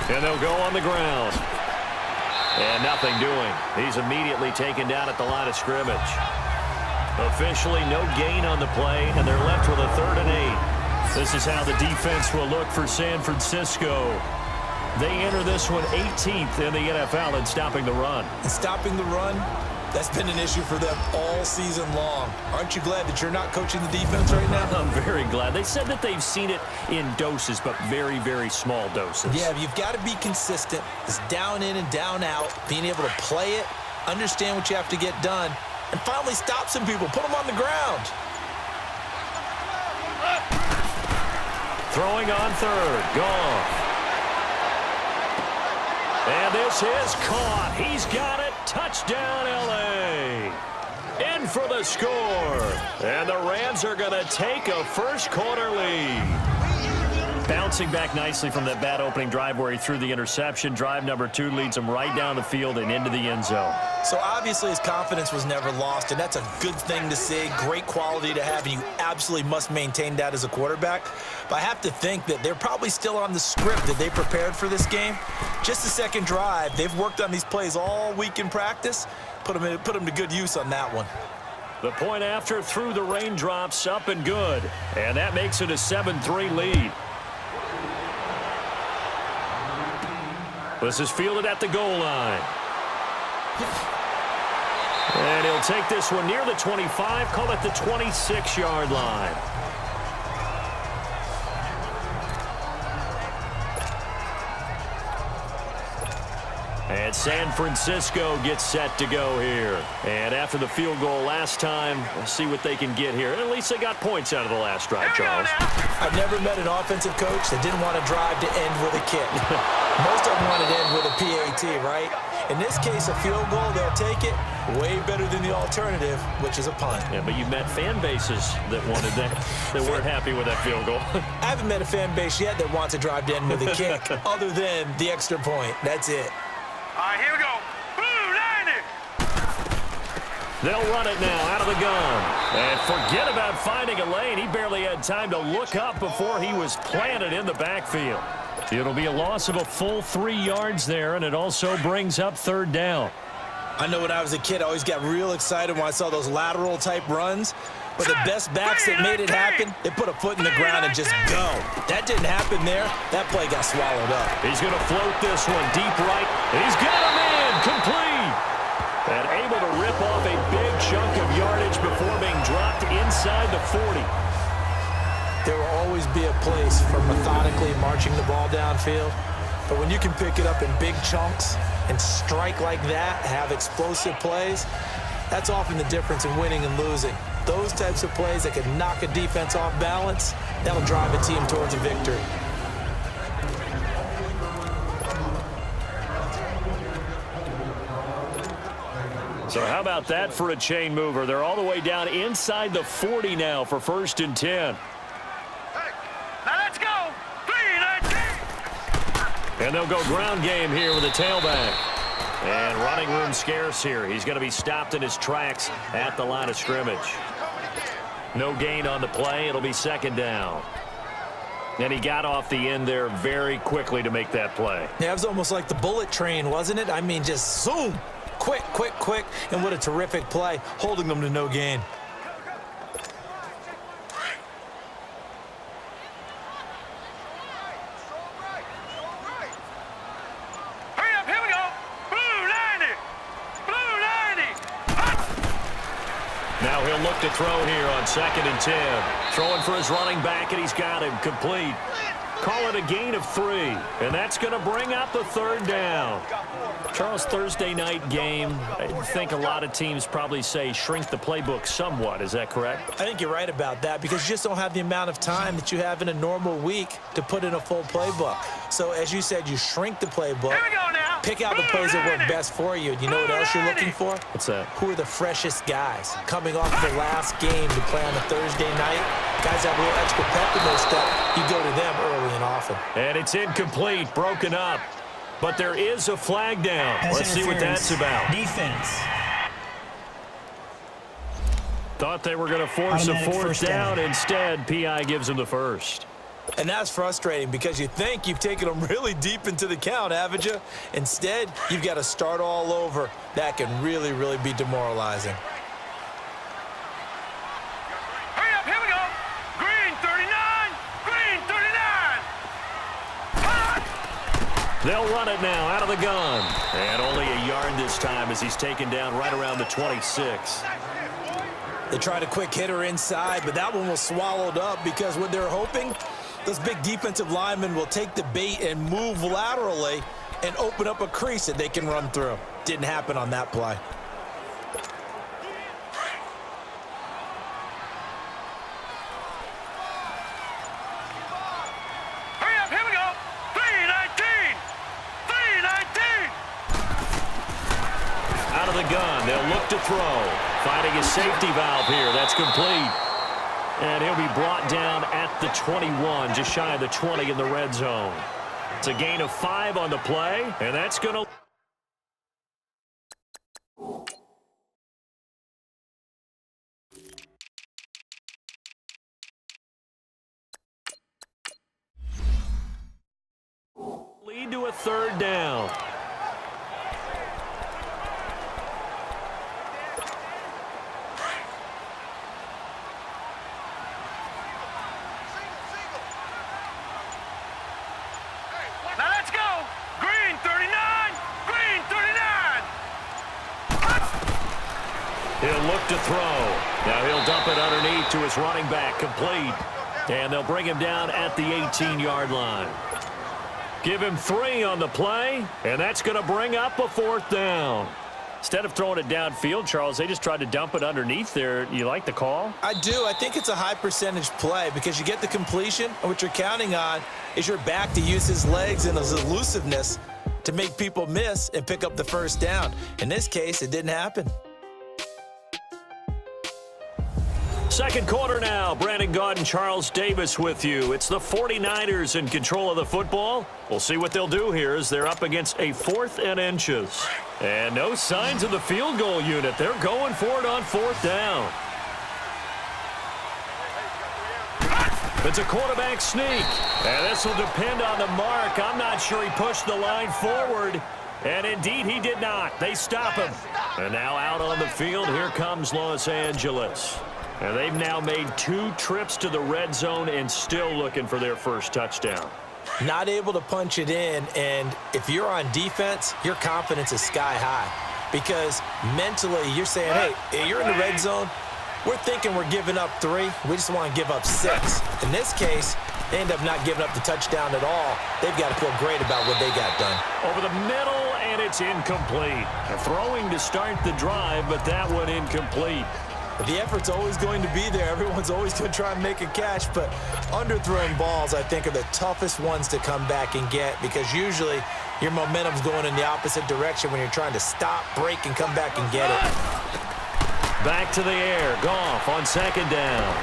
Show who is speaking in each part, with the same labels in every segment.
Speaker 1: And they'll go on the ground. And nothing doing. He's immediately taken down at the line of scrimmage. Officially no gain on the play, and they're left with a 3rd and 8. This is how the defense will look for San Francisco. They enter this one 18th in the NFL in stopping the run.
Speaker 2: And stopping the run, that's been an issue for them all season long. Aren't you glad that you're not coaching the defense right now?
Speaker 1: I'm very glad. They said that they've seen it in doses, but very, very small doses.
Speaker 2: Yeah, you've got to be consistent. It's down in and down out, being able to play it, understand what you have to get done, and finally stop some people, put them on the ground.
Speaker 1: Throwing on 3rd, gone. And this is caught. He's got it. Touchdown, L.A. In for the score. And the Rams are going to take a first-quarter lead. Bouncing back nicely from that bad opening drive where he threw the interception. Drive number 2 leads him right down the field and into the end zone.
Speaker 2: So obviously his confidence was never lost, and that's a good thing to see. Great quality to have, and you absolutely must maintain that as a quarterback. But I have to think that they're probably still on the script that they prepared for this game. Just the second drive, they've worked on these plays all week in practice. Put them to good use on that one.
Speaker 1: The point after through the raindrops, up and good. And that makes it a 7-3 lead. This is fielded at the goal line. And he'll take this one near the 25, call it the 26-yard line. And San Francisco gets set to go here. And after the field goal last time, we'll see what they can get here. At least they got points out of the last drive, Charles.
Speaker 2: I've never met an offensive coach that didn't want to drive to end with a kick. Most of them want to end with a PAT, right? In this case, a field goal, they'll take it. Way better than the alternative, which is a punt.
Speaker 1: Yeah, but you've met fan bases that wanted that, that weren't happy with that field goal.
Speaker 2: I haven't met a fan base yet that wants to drive to end with a kick, other than the extra point. That's it.
Speaker 3: All right, here we go. Blue 90.
Speaker 1: They'll run it now out of the gun. And forget about finding a lane. He barely had time to look up before he was planted in the backfield. It'll be a loss of a full 3 yards there, and it also brings up 3rd down.
Speaker 2: I know when I was a kid, I always got real excited when I saw those lateral-type runs. But the best backs that made it happen, they put a foot in the ground and just go. That didn't happen there. That play got swallowed up.
Speaker 1: He's going to float this one deep right. And he's got him in. Complete. And able to rip off a big chunk of yardage before being dropped inside the 40.
Speaker 2: There will always be a place for methodically marching the ball downfield. But when you can pick it up in big chunks and strike like that, have explosive plays, that's often the difference in winning and losing. Those types of plays that can knock a defense off balance, that'll drive a team towards a victory.
Speaker 1: So how about that for a chain mover? They're all the way down inside the 40 now for 1st and 10.
Speaker 3: Now let's go. 3-19.
Speaker 1: And they'll go ground game here with a tailback. And running room scarce here. He's going to be stopped in his tracks at the line of scrimmage. No gain on the play. It'll be 2nd down. And he got off the end there very quickly to make that play.
Speaker 2: Yeah, it was almost like the bullet train, wasn't it? I mean, just zoom. Quick, quick, quick. And what a terrific play, holding them to no gain.
Speaker 3: Hurry up, here we go. Blue 90. Blue 90.
Speaker 1: Now he'll look to throw here on 2nd and 10. Throwing for his running back, and he's got him complete. Call it a gain of 3, and that's going to bring up a 3rd down. Charles, Thursday night game, I think a lot of teams probably say shrink the playbook somewhat. Is that correct?
Speaker 2: I think you're right about that because you just don't have the amount of time that you have in a normal week to put in a full playbook. So, as you said, you shrink the playbook,
Speaker 3: Here we go now.
Speaker 2: pick out the plays that work best for you. You know what else you're looking for?
Speaker 1: What's that?
Speaker 2: Who are the freshest guys coming off the last game to play on a Thursday night? Guys have a little extra pep in their step. You go to them early and often.
Speaker 1: And it's incomplete, broken up. But there is a flag down. Let's see what that's about.
Speaker 4: Defense.
Speaker 1: Thought they were going to force a 4th down. Instead, P.I. gives them the 1st.
Speaker 2: And that's frustrating because you think you've taken them really deep into the count, haven't you? Instead, you've got to start all over. That can really, really be demoralizing.
Speaker 3: Hurry up, here we go. Green 39, green 39.
Speaker 1: They'll run it now out of the gun. And only a yard this time as he's taken down right around the 26.
Speaker 2: They tried a quick hitter inside, but that one was swallowed up because what they're hoping, those big defensive linemen will take the bait and move laterally and open up a crease that they can run through. Didn't happen on that play.
Speaker 3: Hurry up, here we go. 319, 319.
Speaker 1: Out of the gun, they'll look to throw. Finding a safety valve here. That's complete. And he'll be brought down at the 21, just shy of the 20 in the red zone. It's a gain of 5 on the play, and that's going to... lead to a third down.
Speaker 3: Now let's go. Green 39, green 39.
Speaker 1: He'll look to throw. Now he'll dump it underneath to his running back, complete. And they'll bring him down at the 18-yard line. Give him 3 on the play, and that's going to bring up a 4th down. Instead of throwing it downfield, Charles, they just tried to dump it underneath there. You like the call?
Speaker 2: I do. I think it's a high percentage play because you get the completion, and what you're counting on is your back to use his legs and his elusiveness to make people miss and pick up the first down. In this case, it didn't happen.
Speaker 1: Second quarter now. Brandon Gaudin, Charles Davis with you. It's the 49ers in control of the football. We'll see what they'll do here as they're up against a 4th and inches. And no signs of the field goal unit. They're going for it on 4th down. It's a quarterback sneak. And this will depend on the mark. I'm not sure he pushed the line forward. And indeed, he did not. They stop him. And now out on the field, here comes Los Angeles. And they've now made 2 trips to the red zone and still looking for their first touchdown.
Speaker 2: Not able to punch it in, and if you're on defense, your confidence is sky high. Because mentally, you're saying, hey, you're in the red zone. We're thinking we're giving up 3. We just want to give up 6. In this case, they end up not giving up the touchdown at all. They've got to feel great about what they got done.
Speaker 1: Over the middle, and it's incomplete. A throwing to start the drive, but that one incomplete.
Speaker 2: The effort's always going to be there. Everyone's always going to try and make a catch, but underthrown balls, I think, are the toughest ones to come back and get because usually your momentum's going in the opposite direction when you're trying to stop, break, and come back and get it.
Speaker 1: Back to the air. Goff on second down.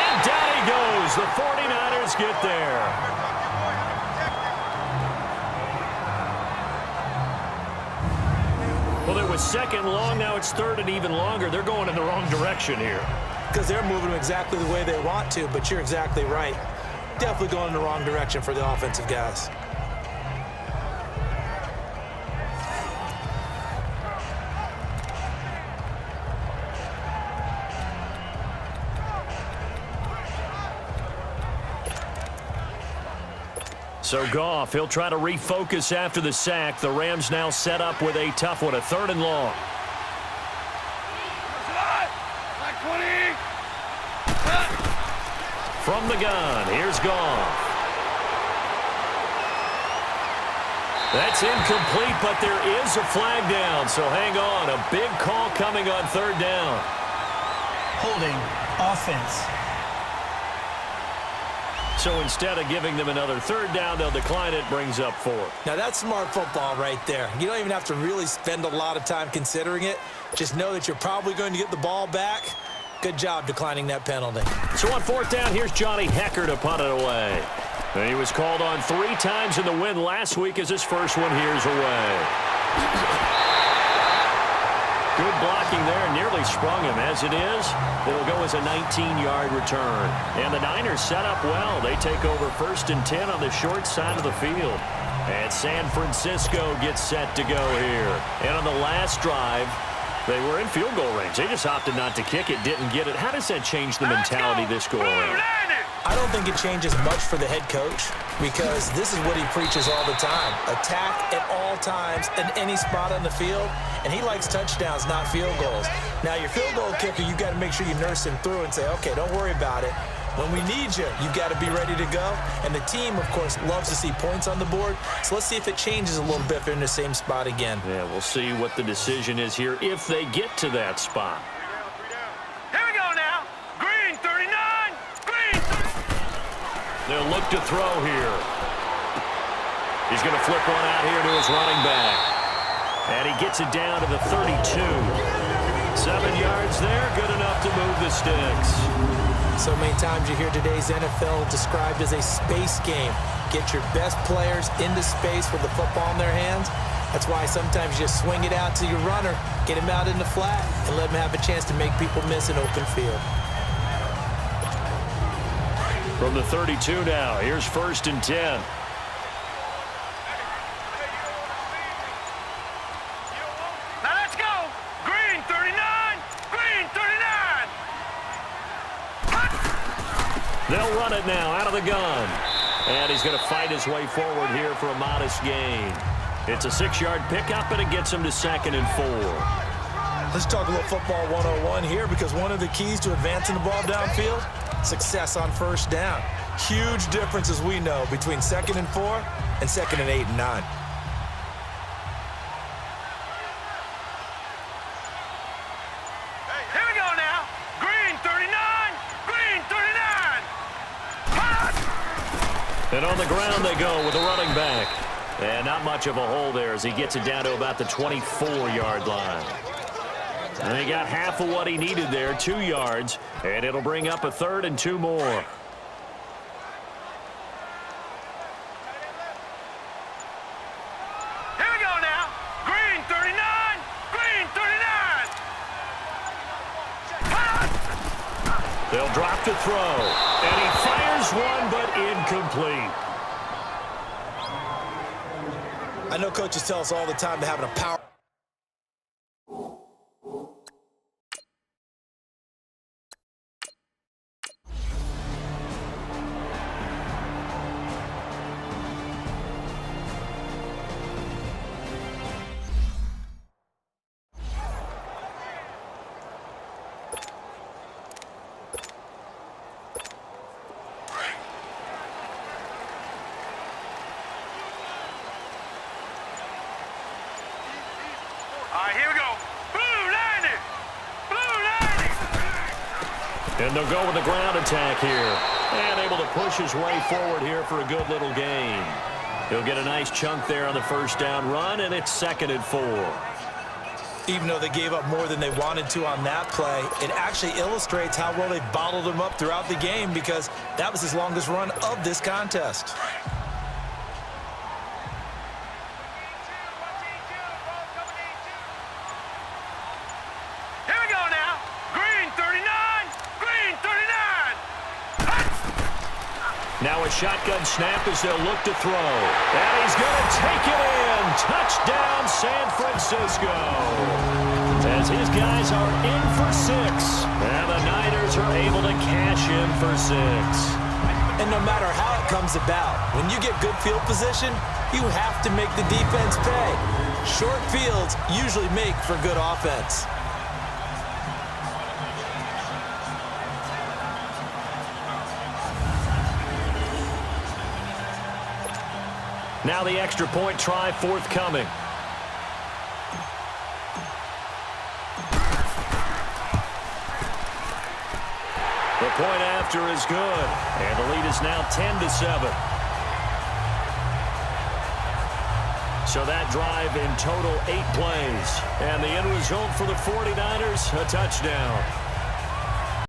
Speaker 1: And down he goes. The 49ers get there. Well, it was second long. Now it's third and even longer. They're going in the wrong direction here.
Speaker 2: Because they're moving exactly the way they want to, but you're exactly right. Definitely going in the wrong direction for the offensive guys.
Speaker 1: So Goff, he'll try to refocus after the sack. The Rams now set up with a tough one, a 3rd and long. From the gun, here's Goff. That's incomplete, but there is a flag down, so hang on. A big call coming on 3rd down.
Speaker 4: Holding offense.
Speaker 1: So instead of giving them another 3rd down, they'll decline it, brings up 4.
Speaker 2: Now, that's smart football right there. You don't even have to really spend a lot of time considering it. Just know that you're probably going to get the ball back. Good job declining that penalty.
Speaker 1: So on 4th down, here's Johnny Hecker to punt it away. And he was called on 3 times in the win last week as his first one here's away. Good blocking there, nearly sprung him. As it is, it'll go as a 19-yard return. And the Niners set up well. They take over 1st and 10 on the short side of the field. And San Francisco gets set to go here. And on the last drive, they were in field goal range. They just opted not to kick it, didn't get it. How does that change the mentality this go around?
Speaker 2: I don't think it changes much for the head coach because this is what he preaches all the time. Attack at all times in any spot on the field, and he likes touchdowns, not field goals. Now, your field goal kicker, you got to make sure you nurse him through and say, okay, don't worry about it. When we need you, you got to be ready to go. And the team, of course, loves to see points on the board. So let's see if it changes a little bit if they're in the same spot again.
Speaker 1: Yeah, we'll see what the decision is here if they get to that spot.
Speaker 3: Here we go now. Green 39. Green 30.
Speaker 1: They'll look to throw here. He's going to flip one out here to his running back. And he gets it down to the 32. 7 yards there, good enough to move the sticks.
Speaker 2: So many times you hear today's NFL described as a space game. Get your best players into space with the football in their hands. That's why sometimes you just swing it out to your runner, get him out in the flat, and let him have a chance to make people miss an open field.
Speaker 1: From the 32 now, here's 1st and 10.
Speaker 3: Now let's go. Green 39. Green 39.
Speaker 1: They'll run it now out of the gun. And he's going to fight his way forward here for a modest gain. It's a 6-yard pickup, and it gets him to 2nd and 4.
Speaker 2: Let's talk a little football 101 here because one of the keys to advancing the ball downfield, success on 1st down. Huge difference, as we know, between 2nd and 4 and 2nd and 8 and 9.
Speaker 3: Here we go now. Green 39. Green 39.
Speaker 1: And on the ground they go with the running back. And not much of a hole there as he gets it down to about the 24-yard line. And he got half of what he needed there, 2 yards. And it'll bring up a 3rd and 2 more.
Speaker 3: Here we go now. Green 39. Green 39.
Speaker 1: They'll drop to throw. And he fires one, but incomplete.
Speaker 2: I know coaches tell us all the time to having a power.
Speaker 3: All right, here we go. Blue 90. Blue 90.
Speaker 1: And they'll go with the ground attack here. And able to push his way forward here for a good little gain. He'll get a nice chunk there on the 1st down run, and it's 2nd and 4.
Speaker 2: Even though they gave up more than they wanted to on that play, it actually illustrates how well they bottled him up throughout the game because that was his longest run of this contest.
Speaker 3: Here we go now. Green 39. Green 39.
Speaker 1: Now a shotgun snap as they'll look to throw. And he's going to take it in. Touchdown, San Francisco. As his guys are in for 6. And the Niners are able to cash in for 6.
Speaker 2: And no matter how it comes about, when you get good field position, you have to make the defense pay. Short fields usually make for good offense.
Speaker 1: Now the extra point try forthcoming. The point after is good. And the lead is now 10-7. So that drive in total 8 plays. And the end result for the 49ers, a touchdown.